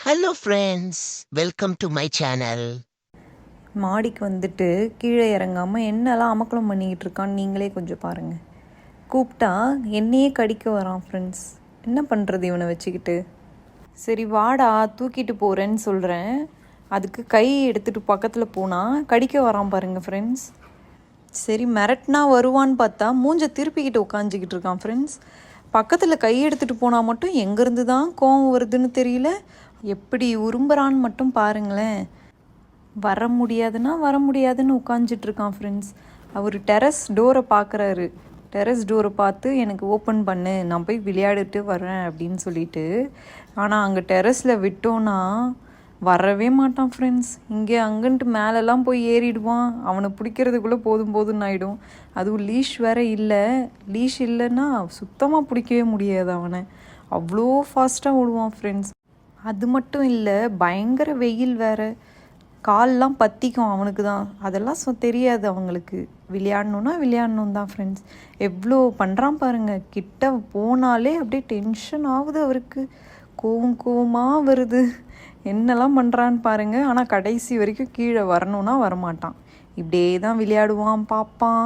Hello friends, welcome to my channel. மாடிக்கு வந்துட்டு கீழே இறங்காமல் என்னெல்லாம் அமக்கலம் பண்ணிக்கிட்டு இருக்கான்னு நீங்களே கொஞ்சம் பாருங்கள். கூப்பிட்டா என்னையே கடிக்க வரான் ஃப்ரெண்ட்ஸ். என்ன பண்ணுறது இவனை வச்சுக்கிட்டு? சரி வாடா தூக்கிட்டு போகிறேன்னு சொல்கிறேன். அதுக்கு கை எடுத்துகிட்டு பக்கத்தில் போனால் கடிக்க வரான் பாருங்கள் ஃப்ரெண்ட்ஸ். சரி மிரட்டினா வருவான்னு பார்த்தா மூஞ்சை திருப்பிக்கிட்டு உட்காந்துக்கிட்டு இருக்கான் ஃப்ரெண்ட்ஸ். பக்கத்தில் கை எடுத்துகிட்டு போனால் மட்டும் எங்கேருந்து தான் கோவம் வருதுன்னு தெரியல. எப்படி உரும்புறான்னு மட்டும் பாருங்களேன். வர முடியாதுன்னு உட்காந்துட்ருக்கான் ஃப்ரெண்ட்ஸ். அவர் டெரஸ் டோரை பார்க்குறாரு. டெரஸ் டோரை பார்த்து எனக்கு ஓப்பன் பண்ணு, நான் போய் விளையாடிட்டு வரேன் அப்படின்னு சொல்லிட்டு. ஆனால் அங்கே டெரஸில் விட்டோன்னா வரவே மாட்டான் ஃப்ரெண்ட்ஸ். இங்கே அங்கன்ட்டு மேலெல்லாம் போய் ஏறிடுவான். அவனை பிடிக்கிறதுக்குள்ளே போதும்னு ஆகிடும். அதுவும் லீஷ் வேறு இல்லை. லீஷ் இல்லைன்னா சுத்தமாக பிடிக்கவே முடியாது அவனை. அவ்வளோ ஃபாஸ்ட்டாக ஓடுவான் ஃப்ரெண்ட்ஸ். அது மட்டும் இல்லை, பயங்கர வெயில் வேறு. கால்லாம் பற்றிக்கும் அவனுக்கு தான். அதெல்லாம் தெரியாது அவங்களுக்கு. விளையாடணும் தான் ஃப்ரெண்ட்ஸ். எவ்வளோ பண்ணுறான் பாருங்கள். கிட்ட போனாலே அப்படியே டென்ஷன் ஆகுது அவருக்கு. கோவமாக வருது. என்னெல்லாம் பண்ணுறான்னு பாருங்கள். ஆனால் கடைசி வரைக்கும் கீழே வரணுன்னா வரமாட்டான். இப்படியே தான் விளையாடுவான், பார்ப்பான்.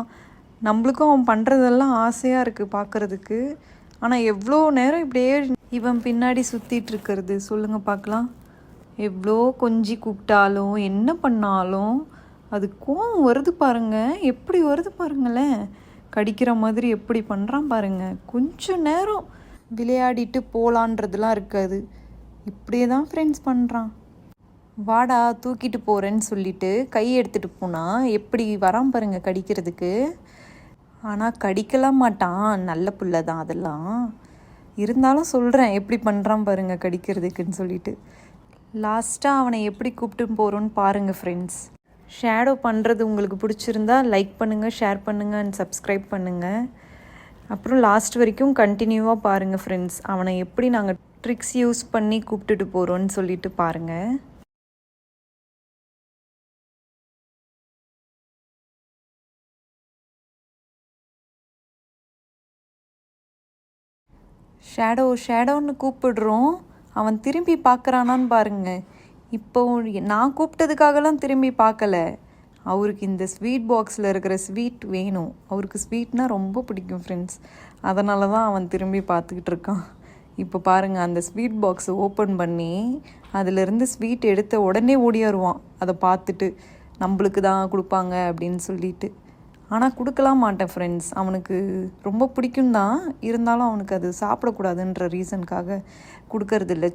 நம்மளுக்கும் அவன் பண்ணுறதெல்லாம் ஆசையாக இருக்குது பார்க்குறதுக்கு. ஆனால் எவ்வளோ நேரம் இப்படியே இவன் பின்னாடி சுற்றிட்டு இருக்கிறது சொல்லுங்கள் பார்க்கலாம். எவ்வளோ கொஞ்சி கூப்பிட்டாலும் என்ன பண்ணாலும் அது கோவம் வருது பாருங்கள். எப்படி வருது பாருங்களேன். கடிக்கிற மாதிரி எப்படி பண்ணுறான் பாருங்கள். கொஞ்சம் நேரம் விளையாடிட்டு போகலான்றதுலாம் இருக்காது. இப்படியே தான் ஃப்ரெண்ட்ஸ் பண்ணுறான். வாடா தூக்கிட்டு போகிறேன்னு சொல்லிட்டு கை எடுத்துகிட்டு போனால் எப்படி வரான் பாருங்கள் கடிக்கிறதுக்கு. ஆனால் கடிக்கலாம் மாட்டான், நல்ல புள்ள தான் அதெல்லாம். இருந்தாலும் சொல்கிறேன் எப்படி பண்ணுறான் பாருங்கள் கடிக்கிறதுக்குன்னு சொல்லிட்டு. லாஸ்ட்டாக அவனை எப்படி கூப்பிட்டு போகிறோன்னு பாருங்கள் ஃப்ரெண்ட்ஸ். ஷேடோ பண்ணுறது உங்களுக்கு பிடிச்சிருந்தா லைக் பண்ணுங்கள், ஷேர் பண்ணுங்கள் அண்ட் சப்ஸ்கிரைப் பண்ணுங்கள். அப்புறம் லாஸ்ட் வரைக்கும் கண்டினியூவாக பாருங்கள் ஃப்ரெண்ட்ஸ். அவனை எப்படி நாங்கள் ட்ரிக்ஸ் யூஸ் பண்ணி கூப்பிட்டுட்டு போகிறோன்னு சொல்லிட்டு பாருங்கள். ஷேடோன்னு கூப்பிடுறோம். அவன் திரும்பி பார்க்குறானான்னு பாருங்கள். இப்போ நான் கூப்பிட்டதுக்காகலாம் திரும்பி பார்க்கல. அவருக்கு இந்த ஸ்வீட் பாக்ஸில் இருக்கிற ஸ்வீட் வேணும். அவருக்கு ஸ்வீட்னால் ரொம்ப பிடிக்கும் ஃப்ரெண்ட்ஸ். அதனால தான் அவன் திரும்பி பார்த்துக்கிட்டு இருக்கான். இப்போ பாருங்கள், அந்த ஸ்வீட் பாக்ஸை ஓப்பன் பண்ணி அதிலிருந்து ஸ்வீட் எடுத்த உடனே ஓடியாருவான். அதை பார்த்துட்டு நம்மளுக்கு தான் கொடுப்பாங்க அப்படின்னு சொல்லிட்டு. ஆனால் கொடுக்கலாம் மாட்டேன் ஃப்ரெண்ட்ஸ். அவனுக்கு ரொம்ப பிடிக்கும் தான், இருந்தாலும் அவனுக்கு அது சாப்பிடக்கூடாதுன்ற ரீசனுக்காக கொடுக்கறதில்ல.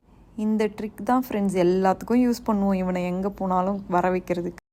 இந்த ட்ரிக் தான் ஃப்ரெண்ட்ஸ் எல்லாத்துக்கும் யூஸ் பண்ணுவோம் இவனை எங்கே போனாலும் வர வைக்கிறதுக்கு.